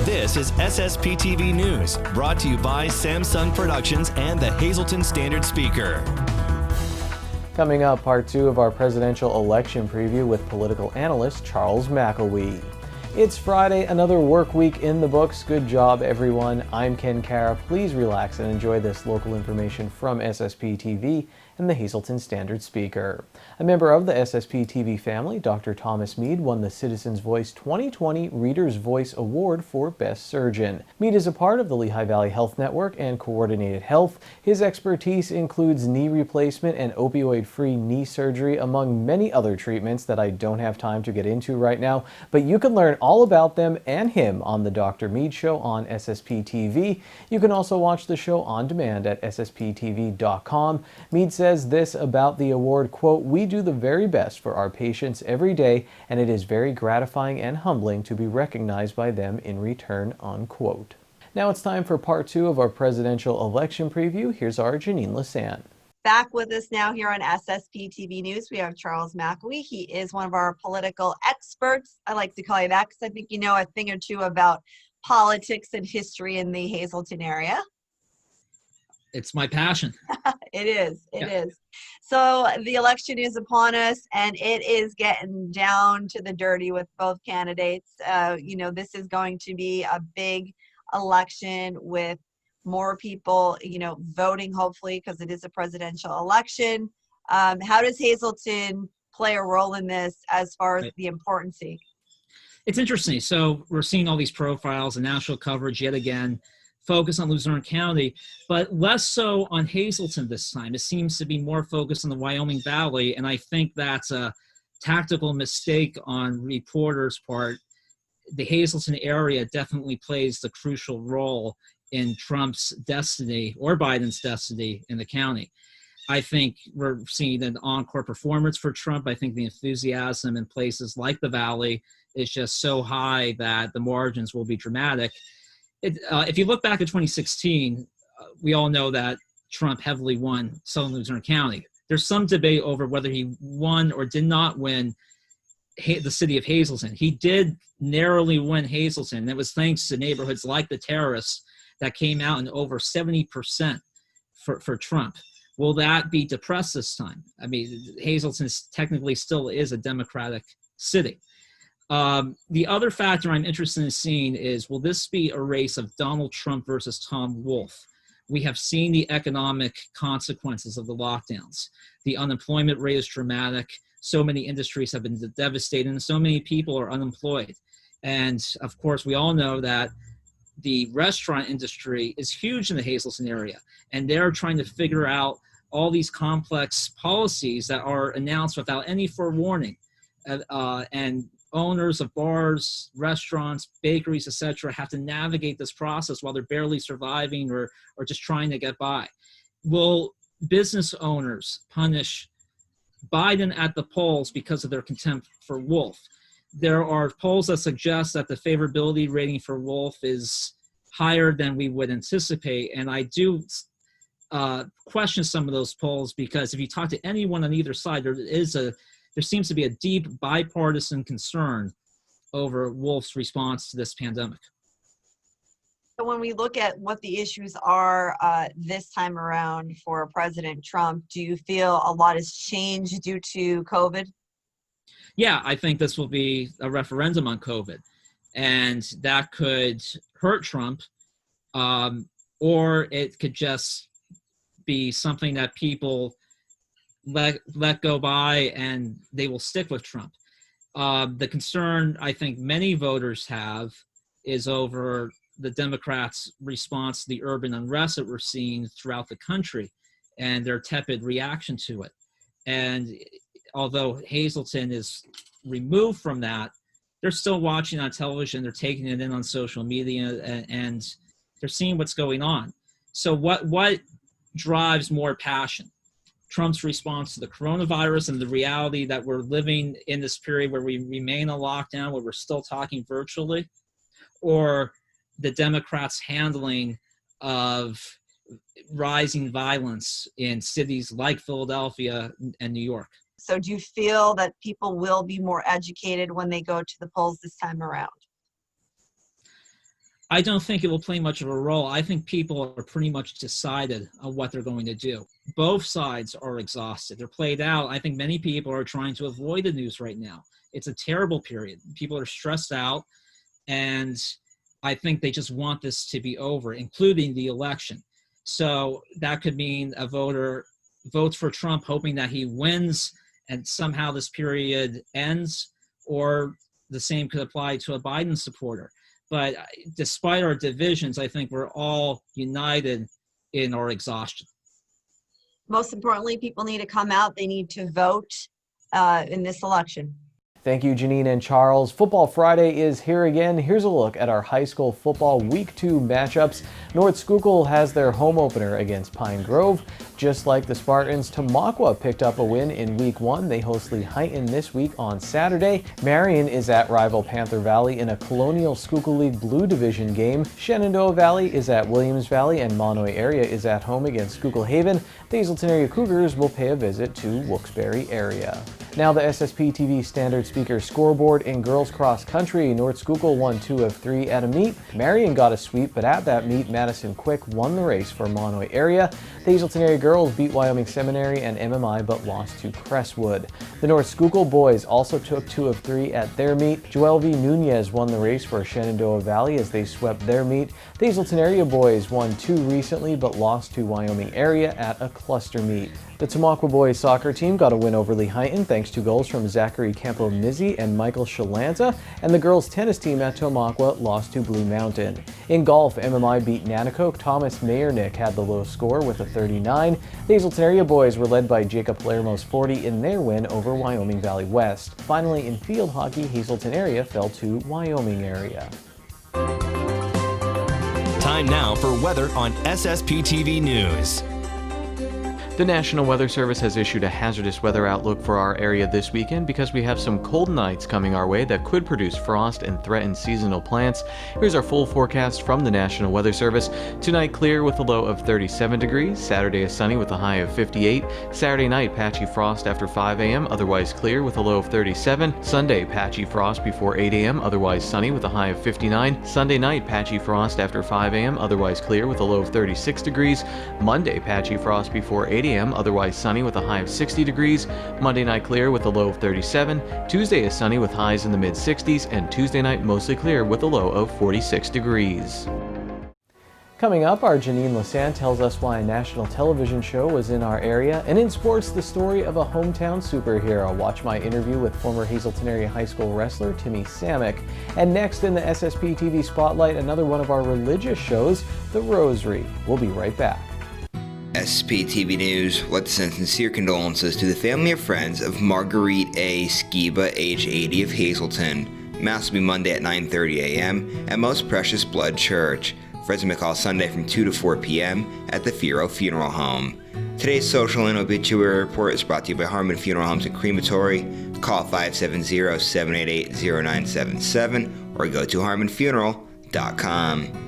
This is SSPTV News, brought to you by Samsung Productions and the Hazleton Standard Speaker. Coming up, part 2 of our presidential election preview with political analyst Charles McElwee. It's Friday, another work week in the books. Good job, everyone. I'm Ken Cara. Please relax and enjoy this local information from SSPTV and the Hazleton Standard Speaker. A member of the SSPTV family, Dr. Thomas Mead, won the Citizens Voice 2020 Reader's Voice Award for Best Surgeon. Mead is a part of the Lehigh Valley Health Network and Coordinated Health. His expertise includes knee replacement and opioid-free knee surgery, among many other treatments that I don't have time to get into right now, but you can learn all about them and him on the Dr. Mead Show on SSPTV. You can also watch the show on demand at ssptv.com. Mead says this about the award, quote, "We do the very best for our patients every day, and it is very gratifying and humbling to be recognized by them in return," unquote. Now it's time for part 2 of our presidential election preview. Here's our Janine Lassant. Back with us now here on SSPTV News, we have Charles McElwee. He is one of our political experts. I like to call you that because I think you know a thing or two about politics and history in the Hazleton area. It's my passion. It is. So the election is upon us, and it is getting down to the dirty with both candidates. This is going to be a big election with more people, voting, hopefully, because it is a presidential election. How does Hazleton play a role in this as far as the importance? It's interesting. So we're seeing all these profiles and national coverage yet again, focus on Luzerne County, but less so on Hazleton this time. It seems to be more focused on the Wyoming Valley, and I think that's a tactical mistake on reporters' part. The Hazleton area definitely plays the crucial role in Trump's destiny or Biden's destiny in the county. I think we're seeing an encore performance for Trump. I think the enthusiasm in places like the Valley is just so high that the margins will be dramatic. If you look back at 2016, we all know that Trump heavily won Southern Luzerne County. There's some debate over whether he won or did not win the city of Hazleton. He did narrowly win Hazleton, and it was thanks to neighborhoods like the Terrace that came out in over 70% for Trump. Will that be depressed this time? I mean, Hazleton technically still is a Democratic city. The other factor I'm interested in seeing is, will this be a race of Donald Trump versus Tom Wolf? We have seen the economic consequences of the lockdowns. The unemployment rate is dramatic. So many industries have been devastated, and so many people are unemployed. And of course, we all know that the restaurant industry is huge in the Hazleton area, and they're trying to figure out all these complex policies that are announced without any forewarning. And owners of bars, restaurants, bakeries, etc., have to navigate this process while they're barely surviving or just trying to get by. Will business owners punish Biden at the polls because of their contempt for Wolf? There are polls that suggest that the favorability rating for Wolf is higher than we would anticipate, and I do question some of those polls, because if you talk to anyone on either side, there seems to be a deep bipartisan concern over Wolf's response to this pandemic. So when we look at what the issues are this time around for President Trump, do you feel a lot has changed due to COVID? Yeah, I think this will be a referendum on COVID, and that could hurt Trump, or it could just be something that people let go by and they will stick with Trump. The concern I think many voters have is over the Democrats' response to the urban unrest that we're seeing throughout the country and their tepid reaction to it. And although Hazleton is removed from that, they're still watching on television, they're taking it in on social media, and they're seeing what's going on. So what drives more passion? Trump's response to the coronavirus and the reality that we're living in this period where we remain on lockdown, where we're still talking virtually, or the Democrats' handling of rising violence in cities like Philadelphia and New York? So do you feel that people will be more educated when they go to the polls this time around? I don't think it will play much of a role. I think people are pretty much decided on what they're going to do. Both sides are exhausted. They're played out. I think many people are trying to avoid the news right now. It's a terrible period. People are stressed out, and I think they just want this to be over, including the election. So that could mean a voter votes for Trump hoping that he wins and somehow this period ends, or the same could apply to a Biden supporter. But despite our divisions, I think we're all united in our exhaustion. Most importantly, people need to come out. They need to vote in this election. Thank you, Janine and Charles. Football Friday is here again. Here's a look at our high school football Week 2 matchups. North Schuylkill has their home opener against Pine Grove. Just like the Spartans, Tamaqua picked up a win in Week 1. They host Lehighton this week on Saturday. Marion is at rival Panther Valley in a Colonial Schuylkill League Blue Division game. Shenandoah Valley is at Williams Valley, and Monoy area is at home against Schuylkill Haven. The Hazelton area Cougars will pay a visit to Wilkes-Barre area. Now the SSPTV Standard Speaker scoreboard in girls cross country. North Schuylkill won 2 of 3 at a meet. Marion got a sweep, but at that meet, Madison Quick won the race for Monoy area. The Hazelton area girls beat Wyoming Seminary and MMI, but lost to Crestwood. The North Schuylkill boys also took 2 of 3 at their meet. Joel V. Nunez won the race for Shenandoah Valley as they swept their meet. The Hazelton area boys won 2 recently, but lost to Wyoming area at a cluster meet. The Tamaqua boys soccer team got a win over Lehighton thanks to goals from Zachary Campo-Mizzi and Michael Shalanta, and the girls tennis team at Tamaqua lost to Blue Mountain. In golf, MMI beat Nanticoke. Thomas Mayernick had the low score with a 39. The Hazelton area boys were led by Jacob Palermo's 40 in their win over Wyoming Valley West. Finally, in field hockey, Hazelton area fell to Wyoming area. Time now for weather on SSPTV News. The National Weather Service has issued a hazardous weather outlook for our area this weekend because we have some cold nights coming our way that could produce frost and threaten seasonal plants. Here's our full forecast from the National Weather Service. Tonight clear with a low of 37 degrees. Saturday is sunny with a high of 58. Saturday night patchy frost after 5 a.m. otherwise clear with a low of 37. Sunday patchy frost before 8 a.m. otherwise sunny with a high of 59. Sunday night patchy frost after 5 a.m. otherwise clear with a low of 36 degrees. Monday patchy frost before 8 a.m. otherwise sunny with a high of 60 degrees. Monday night clear with a low of 37. Tuesday is sunny with highs in the mid-60s, and Tuesday night mostly clear with a low of 46 degrees. Coming up, our Janine Lassant tells us why a national television show was in our area, and in sports, the story of a hometown superhero. Watch my interview with former Hazelton area high school wrestler Timmy Samick. And next in the SSPTV Spotlight, another one of our religious shows, The Rosary. We'll be right back. SSPTV News would like to send sincere condolences to the family and friends of Marguerite A. Skiba, age 80, of Hazelton. Mass will be Monday at 9:30 a.m. at Most Precious Blood Church. Friends may call Sunday from 2 to 4 p.m. at the Firo Funeral Home. Today's social and obituary report is brought to you by Harmon Funeral Homes and Crematory. Call 570-788-0977 or go to harmonfuneral.com.